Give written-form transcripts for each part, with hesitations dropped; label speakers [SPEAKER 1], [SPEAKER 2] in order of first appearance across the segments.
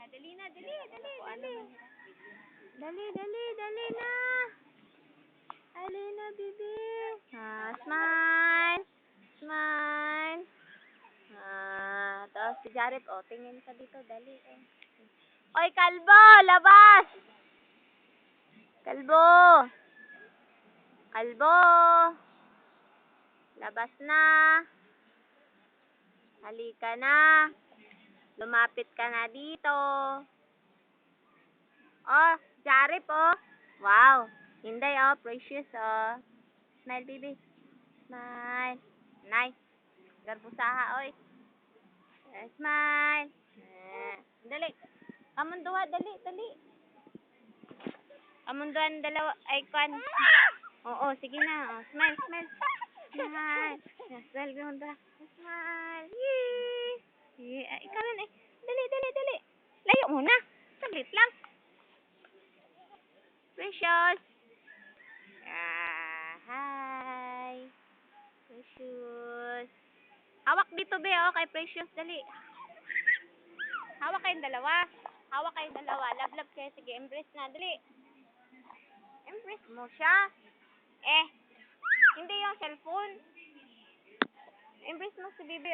[SPEAKER 1] Dali na, dali, dali, dali. Dali, dali, dali na. Dali na, bibi. Smile. Smile. Tapos si Jared, tingin ka dito, dali. Oy, kalbo, labas! Kalbo! Kalbo! Labas na! Halika na! Lumapit ka na dito! Jared, Wow! Hinday, precious, Smile, baby. Smile. Nice. Garbusaha, oy. Smile. Dali. Amunduha, dali, dali. Amunduhan, dalawa, icon. Oo, sige na. Smile, smile. Smile. Smile, ganda. Smile. Yee. Ikaw rin, Dali, dali, dali. Layo muna. Saglit lang. Precious. Hi. Precious. Hawak dito, be, kay Precious, dali. Hawak kayong dalawa. Hawak kayong dalawa. Love kayo. Sige, embrace na, dali. Embrace mo siya. Hindi yung cellphone. Embrace mo si Bibi,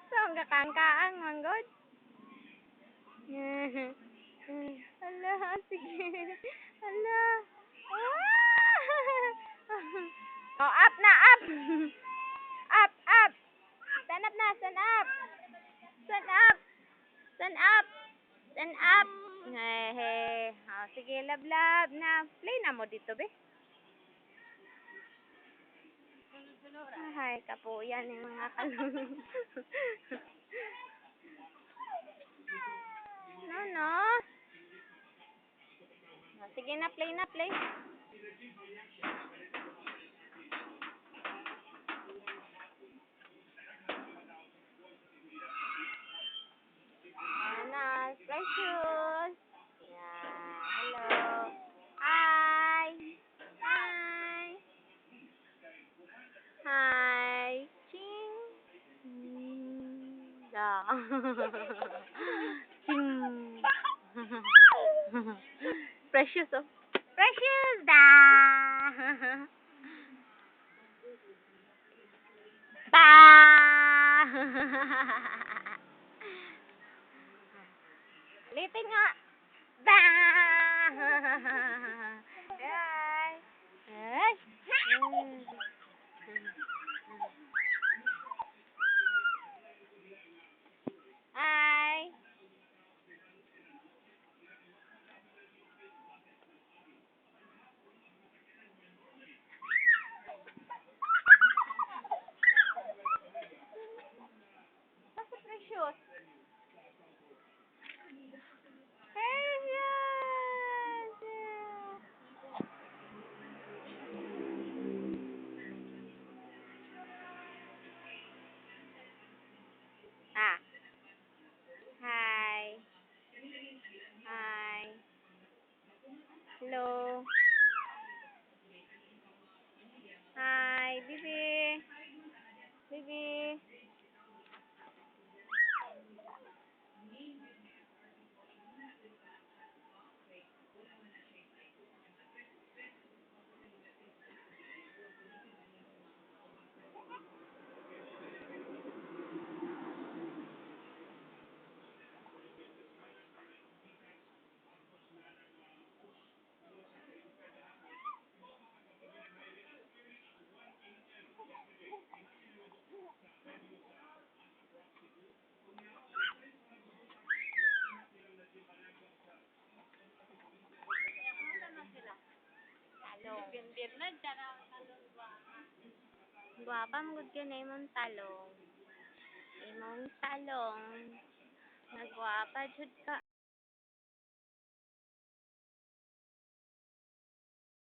[SPEAKER 1] So, ang kakangkaang, manggod. Hala, sige. Hala. Up na, up. Up, up. Stand up na, stand up. Stand up. Stand up. Stand up. Hey. Sige, love na. Play na mo dito, be. Ay, kapo yan yung mga kalong. No. Sige na, play na, play. Precious. Hello. Hi. Hi. Hi. Ching. Da. Ching. Precious, Precious, da. Ba. Litin nga. Ba. Hi. Hi. Hi. Nasa Precious? Hi. Hi. Hello. Hi, Bibi. Bibi. Guwapa mo gud na imong talong. Imong talong. Nagwapa jud ka.